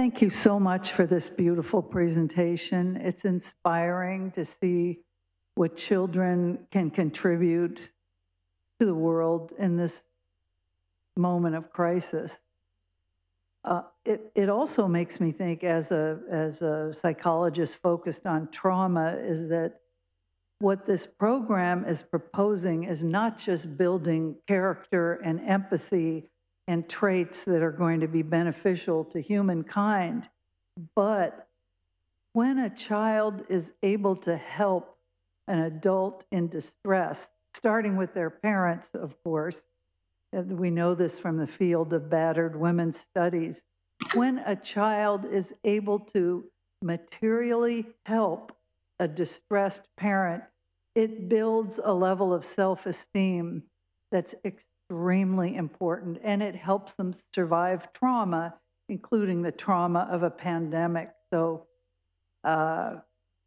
Thank you so much for this beautiful presentation. It's inspiring to see what children can contribute to the world in this moment of crisis. It also makes me think, as a psychologist focused on trauma, is that what this program is proposing is not just building character and empathy and traits that are going to be beneficial to humankind, but when a child is able to help an adult in distress, starting with their parents, of course, and we know this from the field of battered women's studies, when a child is able to materially help a distressed parent, it builds a level of self-esteem that's extremely important, and it helps them survive trauma, including the trauma of a pandemic. So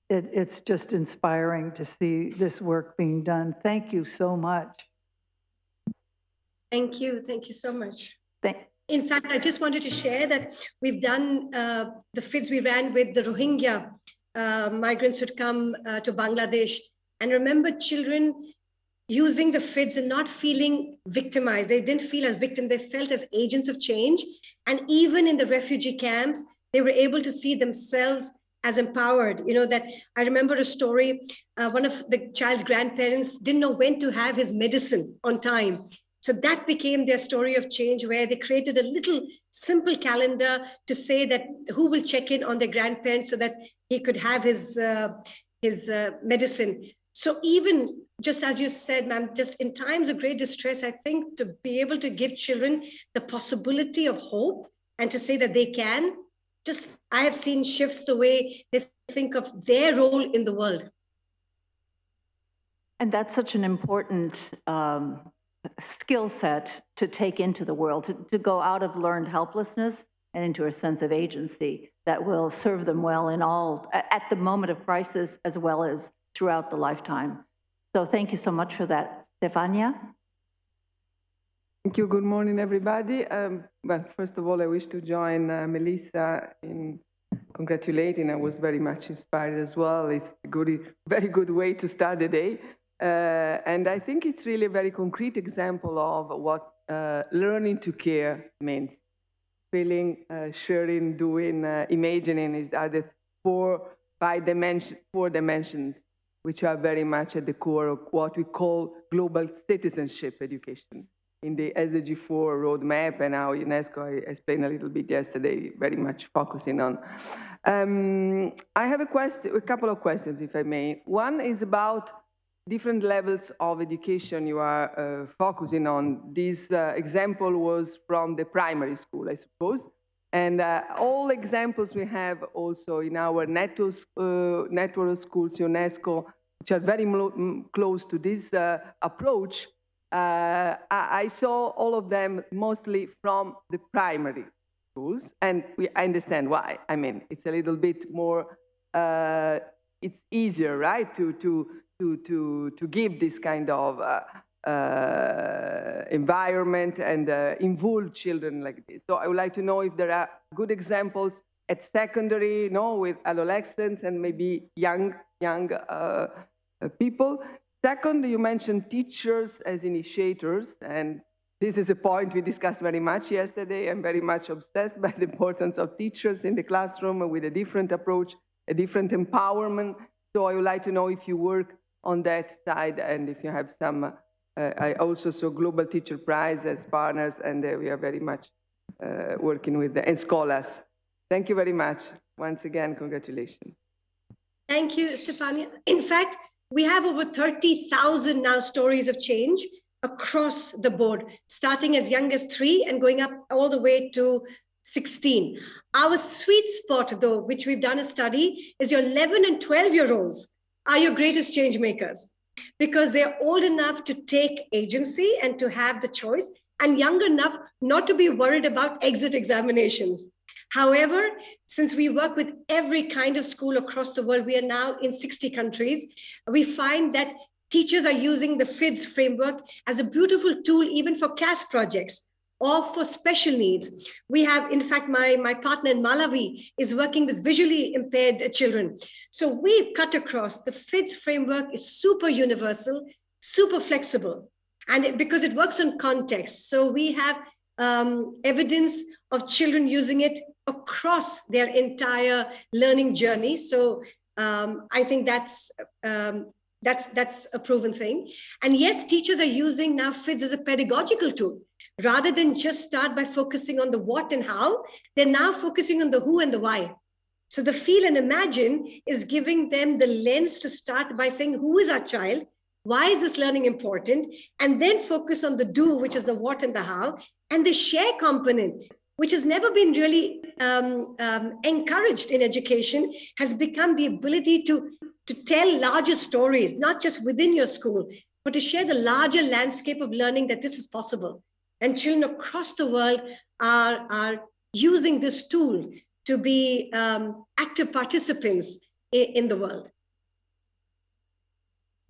it's just inspiring to see this work being done. Thank you so much. Thank you so much. In fact, I just wanted to share that we've done the FIDS we ran with the Rohingya migrants who'd come to Bangladesh. And remember, children using the FIDS and not feeling victimized. They didn't feel as victims, they felt as agents of change. And even in the refugee camps, they were able to see themselves as empowered. You know, that I remember a story, one of the child's grandparents didn't know when to have his medicine on time. So that became their story of change, where they created a little simple calendar to say that who will check in on their grandparents so that he could have his medicine. So even just as you said, ma'am, just in times of great distress, I think to be able to give children the possibility of hope and to say that they can, just I have seen shifts the way they think of their role in the world. And that's such an important skill set to take into the world, to go out of learned helplessness and into a sense of agency that will serve them well in all, at the moment of crisis as well as throughout the lifetime. So thank you so much for that. Stefania? Thank you. Good morning, everybody. Well, first of all, I wish to join Melissa in congratulating. I was very much inspired as well. It's a very good way to start the day. And I think it's really a very concrete example of what learning to care means. Feeling, sharing, doing, imagining are the four dimensions which are very much at the core of what we call global citizenship education in the SDG 4 roadmap, and how UNESCO, I explained a little bit yesterday, very much focusing on. I have a couple of questions, if I may. One is about different levels of education you are focusing on. This example was from the primary school, I suppose. And all examples we have also in our network of schools, UNESCO, which are very close to this approach, I saw all of them mostly from the primary schools, and I understand why. I mean, it's a little bit more, it's easier, right, to give this kind of environment and involve children like this. So I would like to know if there are good examples at secondary, you know, with adolescents and maybe young people. Second, you mentioned teachers as initiators, and this is a point we discussed very much yesterday. I'm very much obsessed by the importance of teachers in the classroom with a different approach, a different empowerment. So I would like to know if you work on that side, and if you have some, I also saw Global Teacher Prize as partners, and we are very much working with and scholars. Thank you very much. Once again, congratulations. Thank you, Stefania. In fact, we have over 30,000 now stories of change across the board, starting as young as 3 and going up all the way to 16. Our sweet spot, though, which we've done a study, is your 11 and 12-year-olds are your greatest change makers, because they're old enough to take agency and to have the choice, and young enough not to be worried about exit examinations. However, since we work with every kind of school across the world, we are now in 60 countries, we find that teachers are using the FIDS framework as a beautiful tool even for CAS projects, or for special needs. We have, in fact, my partner in Malawi is working with visually impaired children. So we've cut across. The FIDS framework is super universal, super flexible, and because it works on context. So we have evidence of children using it across their entire learning journey. So I think that's a proven thing. And yes, teachers are using now FIDS as a pedagogical tool. Rather than just start by focusing on the what and how, they're now focusing on the who and the why. So the feel and imagine is giving them the lens to start by saying, who is our child? Why is this learning important? And then focus on the do, which is the what and the how, and the share component, which has never been really encouraged in education, has become the ability to tell larger stories, not just within your school, but to share the larger landscape of learning that this is possible. And children across the world are using this tool to be active participants in the world.